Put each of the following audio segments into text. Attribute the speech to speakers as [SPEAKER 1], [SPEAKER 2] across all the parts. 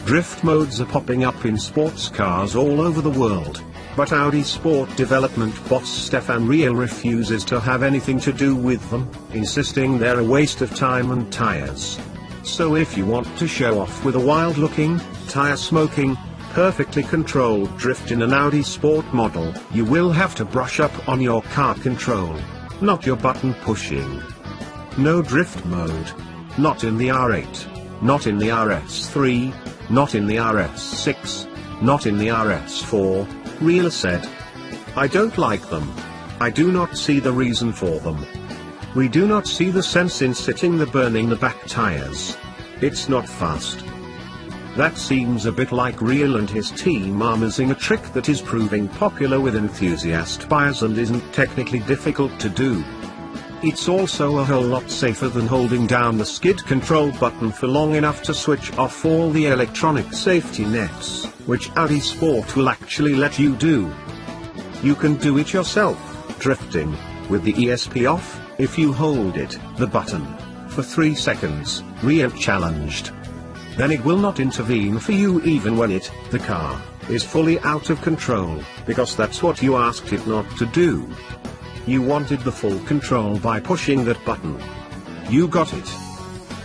[SPEAKER 1] Drift modes are popping up in sports cars all over the world, but Audi Sport development boss Stephan Reil refuses to have anything to do with them, insisting they're a waste of time and tires. So if you want to show off with a wild-looking, tire-smoking, perfectly controlled drift in an Audi Sport model, you will have to brush up on your car control, not your button pushing. No drift mode. Not in the R8. Not in the RS3. Not in the RS6. Not in the RS4, Reil said. I don't like them. I do not see the reason for them. We do not see the sense in sitting burning the back tires. It's not fast. That seems a bit like Reil and his team are missing a trick that is proving popular with enthusiast buyers and isn't technically difficult to do. It's also a whole lot safer than holding down the skid control button for long enough to switch off all the electronic safety nets, which Audi Sport will actually let you do. You can do it yourself, drifting, with the ESP off, if you hold the button, for 3 seconds, Reil challenged. Then it will not intervene for you even when the car, is fully out of control, because that's what you asked it not to do. You wanted the full control by pushing that button. You got it.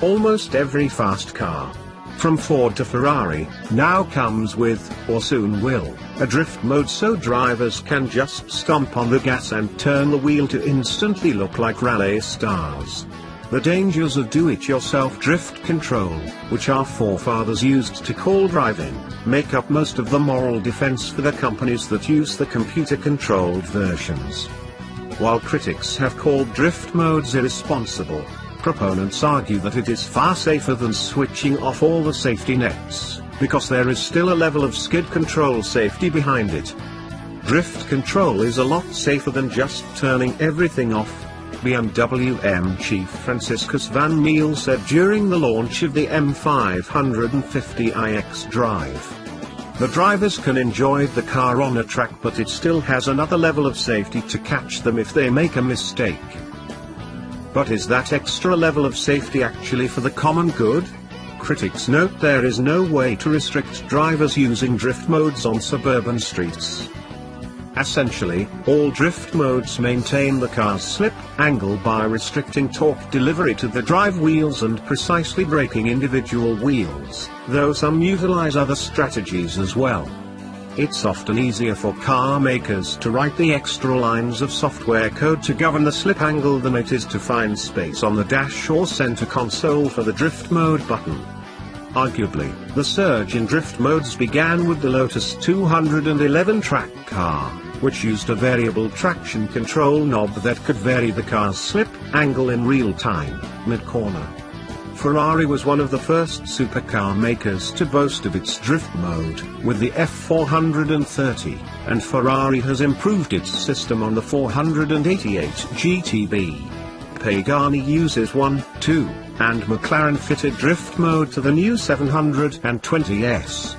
[SPEAKER 1] Almost every fast car, from Ford to Ferrari, now comes with, or soon will, a drift mode so drivers can just stomp on the gas and turn the wheel to instantly look like rally stars. The dangers of do-it-yourself drift control, which our forefathers used to call driving, make up most of the moral defense for the companies that use the computer-controlled versions. While critics have called drift modes irresponsible, proponents argue that it is far safer than switching off all the safety nets, because there is still a level of skid control safety behind it. Drift control is a lot safer than just turning everything off, BMW M chief Franciscus van Meel said during the launch of the M550iX Drive. The drivers can enjoy the car on a track, but it still has another level of safety to catch them if they make a mistake. But is that extra level of safety actually for the common good? Critics note there is no way to restrict drivers using drift modes on suburban streets. Essentially, all drift modes maintain the car's slip angle by restricting torque delivery to the drive wheels and precisely braking individual wheels, though some utilize other strategies as well. It's often easier for car makers to write the extra lines of software code to govern the slip angle than it is to find space on the dash or center console for the drift mode button. Arguably, the surge in drift modes began with the Lotus 211 track car, which used a variable traction control knob that could vary the car's slip angle in real time, mid-corner. Ferrari was one of the first supercar makers to boast of its drift mode, with the F430, and Ferrari has improved its system on the 488 GTB. Pagani uses 1, 2, and McLaren fitted drift mode to the new 720S.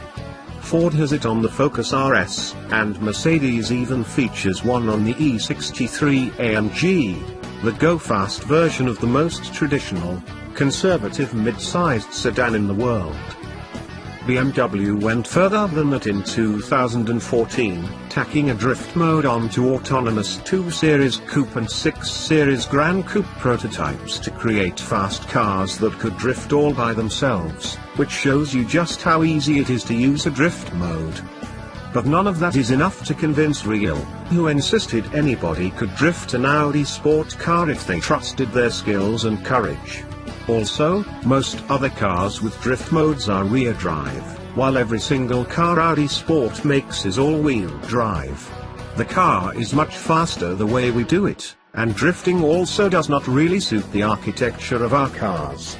[SPEAKER 1] Ford has it on the Focus RS, and Mercedes even features one on the E63 AMG, the go-fast version of the most traditional, conservative mid-sized sedan in the world. BMW went further than that in 2014, tacking a drift mode onto autonomous 2 Series Coupe and 6 Series Gran Coupe prototypes to create fast cars that could drift all by themselves, which shows you just how easy it is to use a drift mode. But none of that is enough to convince Reil, who insisted anybody could drift an Audi Sport car if they trusted their skills and courage. Also, most other cars with drift modes are rear drive, while every single car Audi Sport makes is all-wheel drive. The car is much faster the way we do it, and drifting also does not really suit the architecture of our cars.